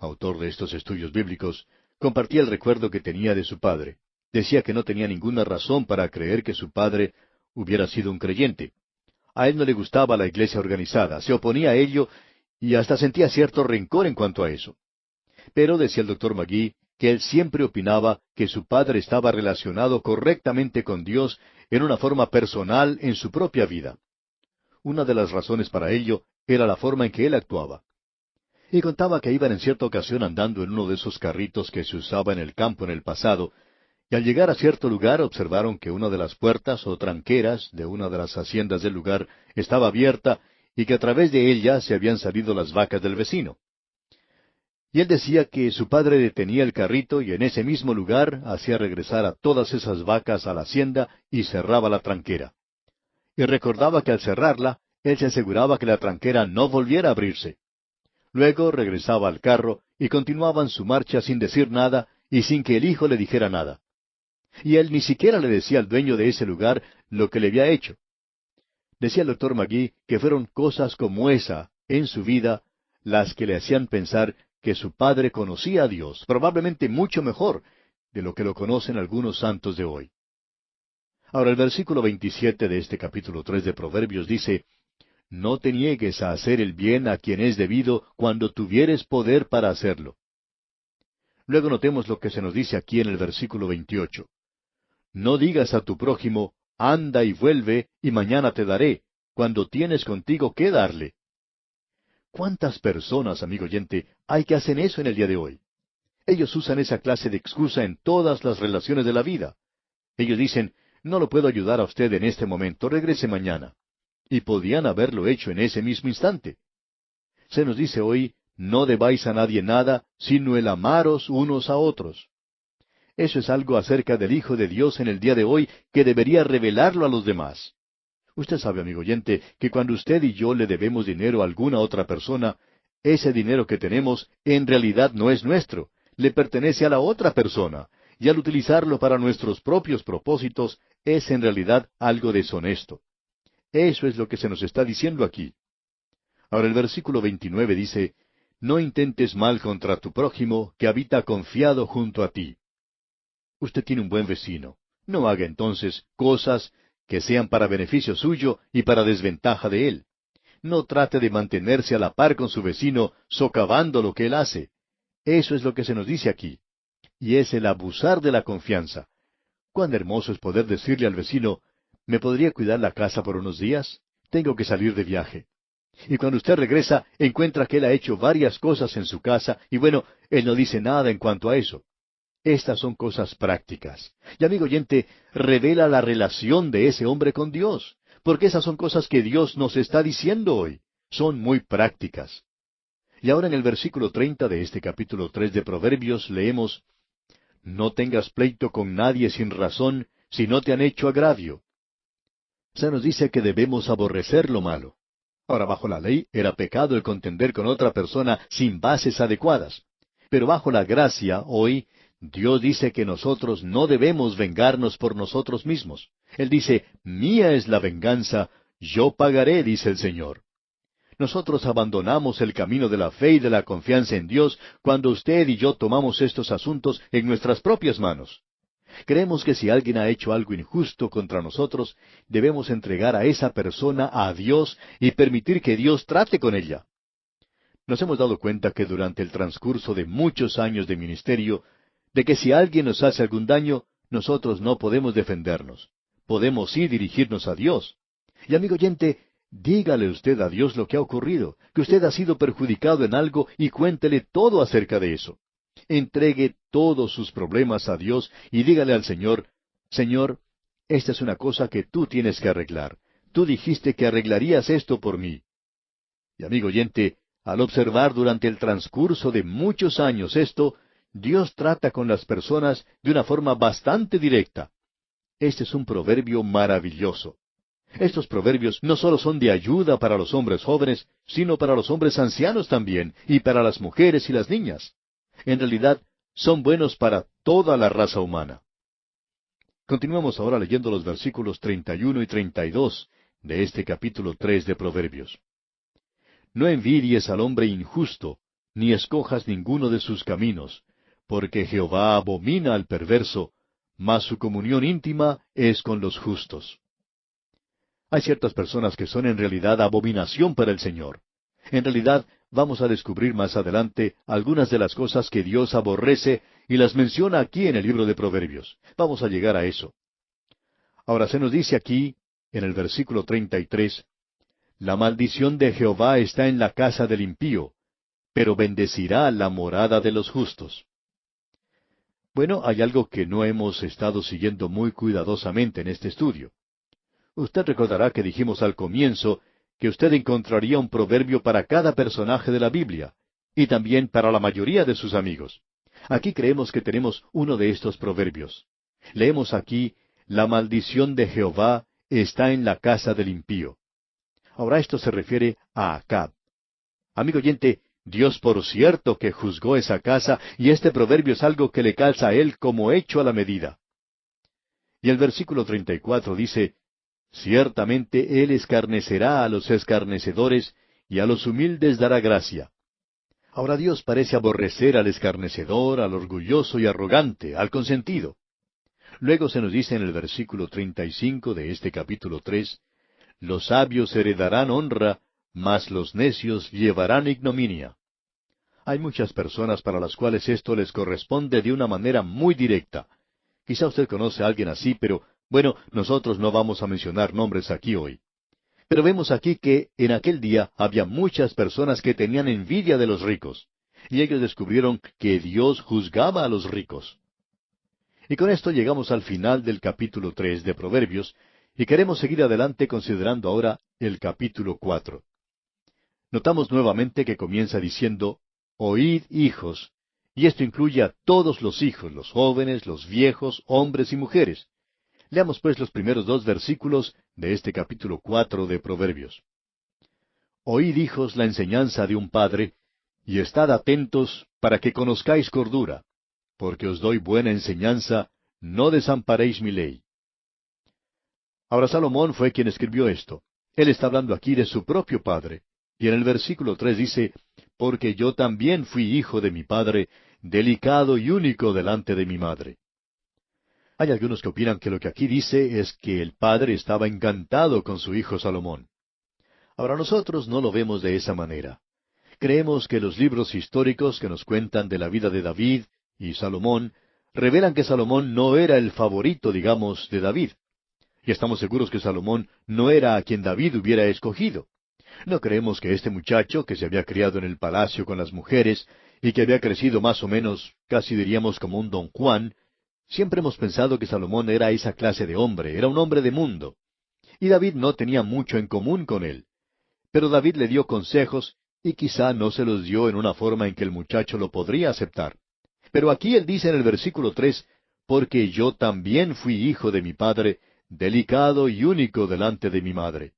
autor de estos estudios bíblicos, compartía el recuerdo que tenía de su padre. Decía que no tenía ninguna razón para creer que su padre hubiera sido un creyente. A él no le gustaba la iglesia organizada, se oponía a ello y hasta sentía cierto rencor en cuanto a eso. Pero decía el doctor Magee que él siempre opinaba que su padre estaba relacionado correctamente con Dios en una forma personal en su propia vida. Una de las razones para ello era la forma en que él actuaba. Y contaba que iban en cierta ocasión andando en uno de esos carritos que se usaba en el campo en el pasado, y al llegar a cierto lugar observaron que una de las puertas o tranqueras de una de las haciendas del lugar estaba abierta y que a través de ella se habían salido las vacas del vecino. Y él decía que su padre detenía el carrito y en ese mismo lugar hacía regresar a todas esas vacas a la hacienda y cerraba la tranquera. Y recordaba que al cerrarla, él se aseguraba que la tranquera no volviera a abrirse. Luego regresaba al carro y continuaban su marcha sin decir nada y sin que el hijo le dijera nada. Y él ni siquiera le decía al dueño de ese lugar lo que le había hecho. Decía el doctor Magee que fueron cosas como esa en su vida las que le hacían pensar que su padre conocía a Dios, probablemente mucho mejor de lo que lo conocen algunos santos de hoy. Ahora el versículo 27 de este capítulo 3 de Proverbios dice, «No te niegues a hacer el bien a quien es debido cuando tuvieres poder para hacerlo». Luego notemos lo que se nos dice aquí en el versículo 28. «No digas a tu prójimo, anda y vuelve, y mañana te daré, cuando tienes contigo qué darle». ¿Cuántas personas, amigo oyente, hay que hacen eso en el día de hoy? Ellos usan esa clase de excusa en todas las relaciones de la vida. Ellos dicen, no lo puedo ayudar a usted en este momento, regrese mañana. Y podían haberlo hecho en ese mismo instante. Se nos dice hoy, no debáis a nadie nada, sino el amaros unos a otros. Eso es algo acerca del Hijo de Dios en el día de hoy que debería revelarlo a los demás. Usted sabe, amigo oyente, que cuando usted y yo le debemos dinero a alguna otra persona, ese dinero que tenemos en realidad no es nuestro, le pertenece a la otra persona, y al utilizarlo para nuestros propios propósitos es en realidad algo deshonesto. Eso es lo que se nos está diciendo aquí. Ahora el versículo 29 dice, «No intentes mal contra tu prójimo, que habita confiado junto a ti». Usted tiene un buen vecino. No haga entonces cosas que sean para beneficio suyo y para desventaja de él. No trate de mantenerse a la par con su vecino, socavando lo que él hace. Eso es lo que se nos dice aquí. Y es el abusar de la confianza. Cuán hermoso es poder decirle al vecino, ¿me podría cuidar la casa por unos días? Tengo que salir de viaje. Y cuando usted regresa, encuentra que él ha hecho varias cosas en su casa, y bueno, él no dice nada en cuanto a eso. Estas son cosas prácticas. Y amigo oyente, revela la relación de ese hombre con Dios, porque esas son cosas que Dios nos está diciendo hoy. Son muy prácticas. Y ahora en el versículo 30 de este capítulo 3 de Proverbios leemos, «No tengas pleito con nadie sin razón, si no te han hecho agravio». Se nos dice que debemos aborrecer lo malo. Ahora, bajo la ley, era pecado el contender con otra persona sin bases adecuadas. Pero bajo la gracia, hoy, Dios dice que nosotros no debemos vengarnos por nosotros mismos. Él dice, «Mía es la venganza, yo pagaré», dice el Señor. Nosotros abandonamos el camino de la fe y de la confianza en Dios cuando usted y yo tomamos estos asuntos en nuestras propias manos. Creemos que si alguien ha hecho algo injusto contra nosotros, debemos entregar a esa persona a Dios y permitir que Dios trate con ella. Nos hemos dado cuenta que durante el transcurso de muchos años de ministerio, de que si alguien nos hace algún daño, nosotros no podemos defendernos. Podemos sí dirigirnos a Dios. Y amigo oyente, dígale usted a Dios lo que ha ocurrido, que usted ha sido perjudicado en algo y cuéntele todo acerca de eso. Entregue todos sus problemas a Dios y dígale al Señor, «Señor, esta es una cosa que tú tienes que arreglar. Tú dijiste que arreglarías esto por mí». Y amigo oyente, al observar durante el transcurso de muchos años esto, Dios trata con las personas de una forma bastante directa. Este es un proverbio maravilloso. Estos proverbios no solo son de ayuda para los hombres jóvenes, sino para los hombres ancianos también, y para las mujeres y las niñas. En realidad, son buenos para toda la raza humana. Continuamos ahora leyendo los versículos 31 y 32 de este capítulo 3 de Proverbios. «No envidies al hombre injusto, ni escojas ninguno de sus caminos, porque Jehová abomina al perverso, mas su comunión íntima es con los justos. Hay ciertas personas que son en realidad abominación para el Señor. En realidad, vamos a descubrir más adelante algunas de las cosas que Dios aborrece y las menciona aquí en el libro de Proverbios. Vamos a llegar a eso. Ahora se nos dice aquí, en el versículo 33, la maldición de Jehová está en la casa del impío, pero bendecirá la morada de los justos. Bueno, hay algo que no hemos estado siguiendo muy cuidadosamente en este estudio. Usted recordará que dijimos al comienzo que usted encontraría un proverbio para cada personaje de la Biblia, y también para la mayoría de sus amigos. Aquí creemos que tenemos uno de estos proverbios. Leemos aquí, la maldición de Jehová está en la casa del impío. Ahora esto se refiere a Acab. Amigo oyente, Dios por cierto que juzgó esa casa, y este proverbio es algo que le calza a él como hecho a la medida. Y el versículo 34 dice, ciertamente él escarnecerá a los escarnecedores, y a los humildes dará gracia. Ahora Dios parece aborrecer al escarnecedor, al orgulloso y arrogante, al consentido. Luego se nos dice en el versículo 35 de este capítulo 3, los sabios heredarán honra, mas los necios llevarán ignominia. Hay muchas personas para las cuales esto les corresponde de una manera muy directa. Quizá usted conoce a alguien así, pero bueno, nosotros no vamos a mencionar nombres aquí hoy. Pero vemos aquí que en aquel día había muchas personas que tenían envidia de los ricos, y ellos descubrieron que Dios juzgaba a los ricos. Y con esto llegamos al final del capítulo 3 de Proverbios, y queremos seguir adelante considerando ahora el capítulo 4. Notamos nuevamente que comienza diciendo, oíd hijos, y esto incluye a todos los hijos, los jóvenes, los viejos, hombres y mujeres. Leamos pues los primeros dos versículos de este capítulo 4 de Proverbios. Oíd hijos la enseñanza de un padre, y estad atentos para que conozcáis cordura, porque os doy buena enseñanza, no desamparéis mi ley. Ahora Salomón fue quien escribió esto. Él está hablando aquí de su propio padre. Y en el versículo 3 dice, porque yo también fui hijo de mi padre, delicado y único delante de mi madre. Hay algunos que opinan que lo que aquí dice es que el padre estaba encantado con su hijo Salomón. Ahora nosotros no lo vemos de esa manera. Creemos que los libros históricos que nos cuentan de la vida de David y Salomón revelan que Salomón no era el favorito, digamos, de David. Y estamos seguros que Salomón no era a quien David hubiera escogido. No creemos que este muchacho, que se había criado en el palacio con las mujeres, y que había crecido más o menos, casi diríamos como un don Juan, siempre hemos pensado que Salomón era esa clase de hombre, era un hombre de mundo. Y David no tenía mucho en común con él. Pero David le dio consejos, y quizá no se los dio en una forma en que el muchacho lo podría aceptar. Pero aquí él dice en el versículo 3, porque yo también fui hijo de mi padre, delicado y único delante de mi madre.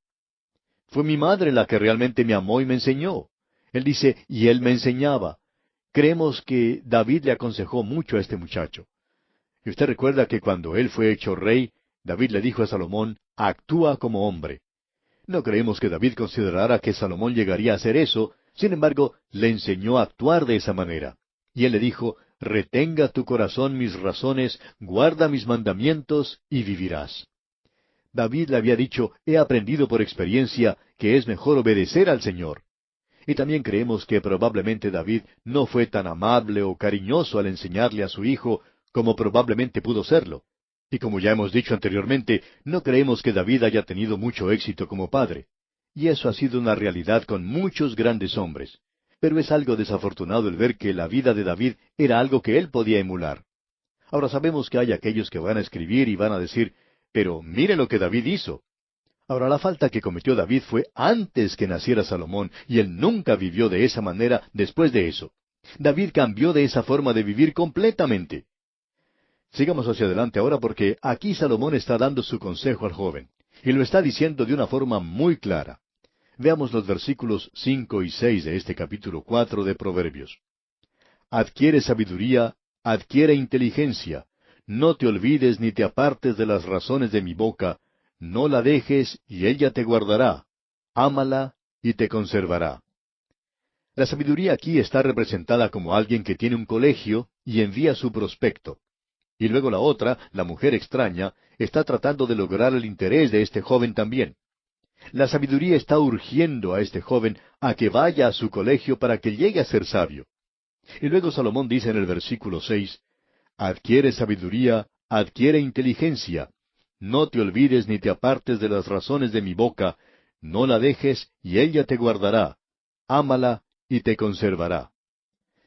Fue mi madre la que realmente me amó y me enseñó. Él dice, y él me enseñaba. Creemos que David le aconsejó mucho a este muchacho. Y usted recuerda que cuando él fue hecho rey, David le dijo a Salomón, actúa como hombre. No creemos que David considerara que Salomón llegaría a hacer eso, sin embargo, le enseñó a actuar de esa manera. Y él le dijo, retenga tu corazón mis razones, guarda mis mandamientos, y vivirás. David le había dicho, he aprendido por experiencia que es mejor obedecer al Señor. Y también creemos que probablemente David no fue tan amable o cariñoso al enseñarle a su hijo como probablemente pudo serlo. Y como ya hemos dicho anteriormente, no creemos que David haya tenido mucho éxito como padre. Y eso ha sido una realidad con muchos grandes hombres. Pero es algo desafortunado el ver que la vida de David era algo que él podía emular. Ahora sabemos que hay aquellos que van a escribir y van a decir, pero mire lo que David hizo. Ahora la falta que cometió David fue antes que naciera Salomón, y él nunca vivió de esa manera después de eso. David cambió de esa forma de vivir completamente. Sigamos hacia adelante ahora porque aquí Salomón está dando su consejo al joven, y lo está diciendo de una forma muy clara. Veamos los versículos 5 y 6 de este capítulo 4 de Proverbios. Adquiere sabiduría, adquiere inteligencia, no te olvides ni te apartes de las razones de mi boca, no la dejes y ella te guardará, ámala y te conservará. La sabiduría aquí está representada como alguien que tiene un colegio y envía su prospecto. Y luego la otra, la mujer extraña, está tratando de lograr el interés de este joven también. La sabiduría está urgiendo a este joven a que vaya a su colegio para que llegue a ser sabio. Y luego Salomón dice en el versículo 6: adquiere sabiduría, adquiere inteligencia. No te olvides ni te apartes de las razones de mi boca, no la dejes y ella te guardará. Ámala y te conservará.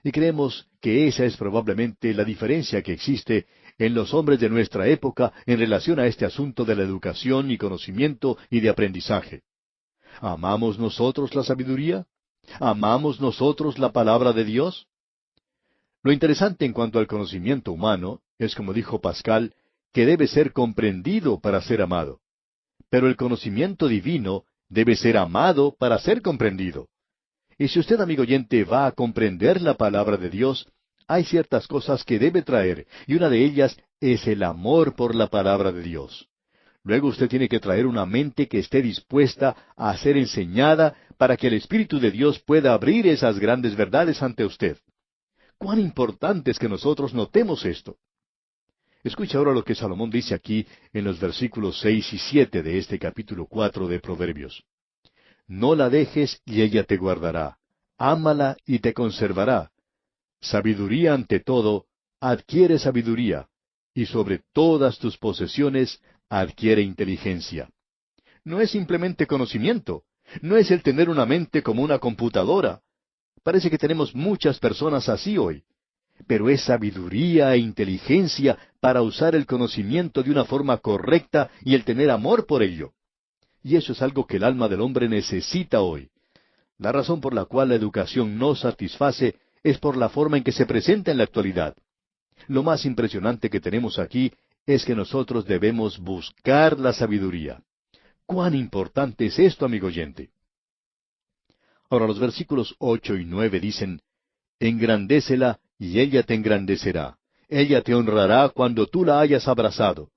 Y creemos que esa es probablemente la diferencia que existe en los hombres de nuestra época en relación a este asunto de la educación y conocimiento y de aprendizaje. ¿Amamos nosotros la sabiduría? ¿Amamos nosotros la palabra de Dios? Lo interesante en cuanto al conocimiento humano es, como dijo Pascal, que debe ser comprendido para ser amado. Pero el conocimiento divino debe ser amado para ser comprendido. Y si usted, amigo oyente, va a comprender la palabra de Dios, hay ciertas cosas que debe traer, y una de ellas es el amor por la palabra de Dios. Luego usted tiene que traer una mente que esté dispuesta a ser enseñada para que el Espíritu de Dios pueda abrir esas grandes verdades ante usted. Cuán importante es que nosotros notemos esto. Escucha ahora lo que Salomón dice aquí en los versículos 6 y 7 de este capítulo 4 de Proverbios. No la dejes y ella te guardará. Ámala y te conservará. Sabiduría ante todo, adquiere sabiduría, y sobre todas tus posesiones adquiere inteligencia. No es simplemente conocimiento, no es el tener una mente como una computadora. Parece que tenemos muchas personas así hoy. Pero es sabiduría e inteligencia para usar el conocimiento de una forma correcta y el tener amor por ello. Y eso es algo que el alma del hombre necesita hoy. La razón por la cual la educación no satisface es por la forma en que se presenta en la actualidad. Lo más impresionante que tenemos aquí es que nosotros debemos buscar la sabiduría. ¿Cuán importante es esto, amigo oyente? Ahora los versículos 8 y 9 dicen: engrandécela y ella te engrandecerá. Ella te honrará cuando tú la hayas abrazado.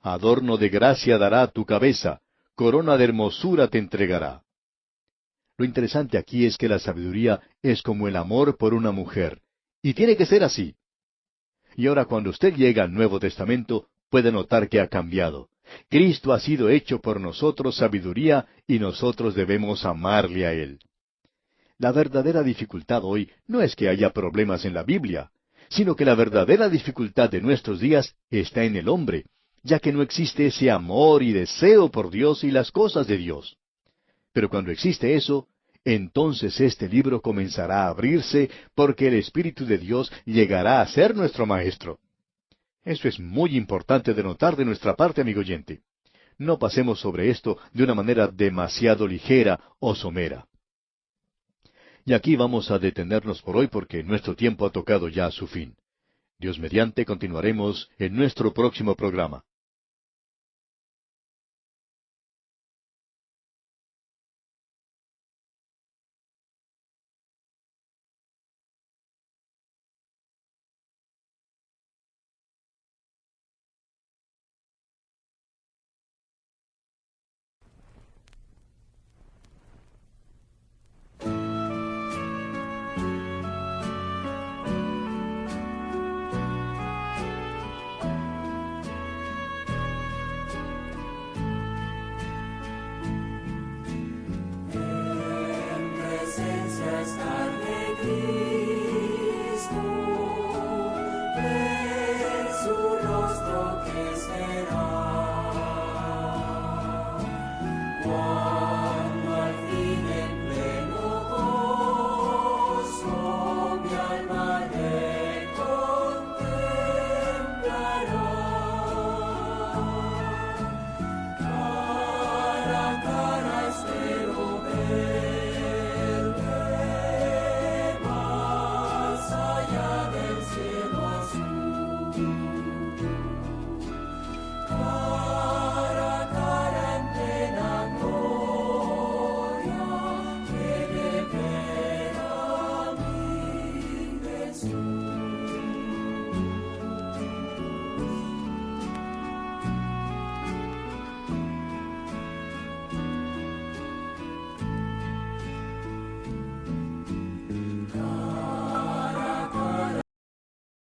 Adorno de gracia dará a tu cabeza, corona de hermosura te entregará. Lo interesante aquí es que la sabiduría es como el amor por una mujer, y tiene que ser así. Y ahora cuando usted llega al Nuevo Testamento, puede notar que ha cambiado. Cristo ha sido hecho por nosotros sabiduría y nosotros debemos amarle a Él. La verdadera dificultad hoy no es que haya problemas en la Biblia, sino que la verdadera dificultad de nuestros días está en el hombre, ya que no existe ese amor y deseo por Dios y las cosas de Dios. Pero cuando existe eso, entonces este libro comenzará a abrirse porque el Espíritu de Dios llegará a ser nuestro Maestro. Eso es muy importante de notar de nuestra parte, amigo oyente. No pasemos sobre esto de una manera demasiado ligera o somera. Y aquí vamos a detenernos por hoy porque nuestro tiempo ha tocado ya a su fin. Dios mediante continuaremos en nuestro próximo programa.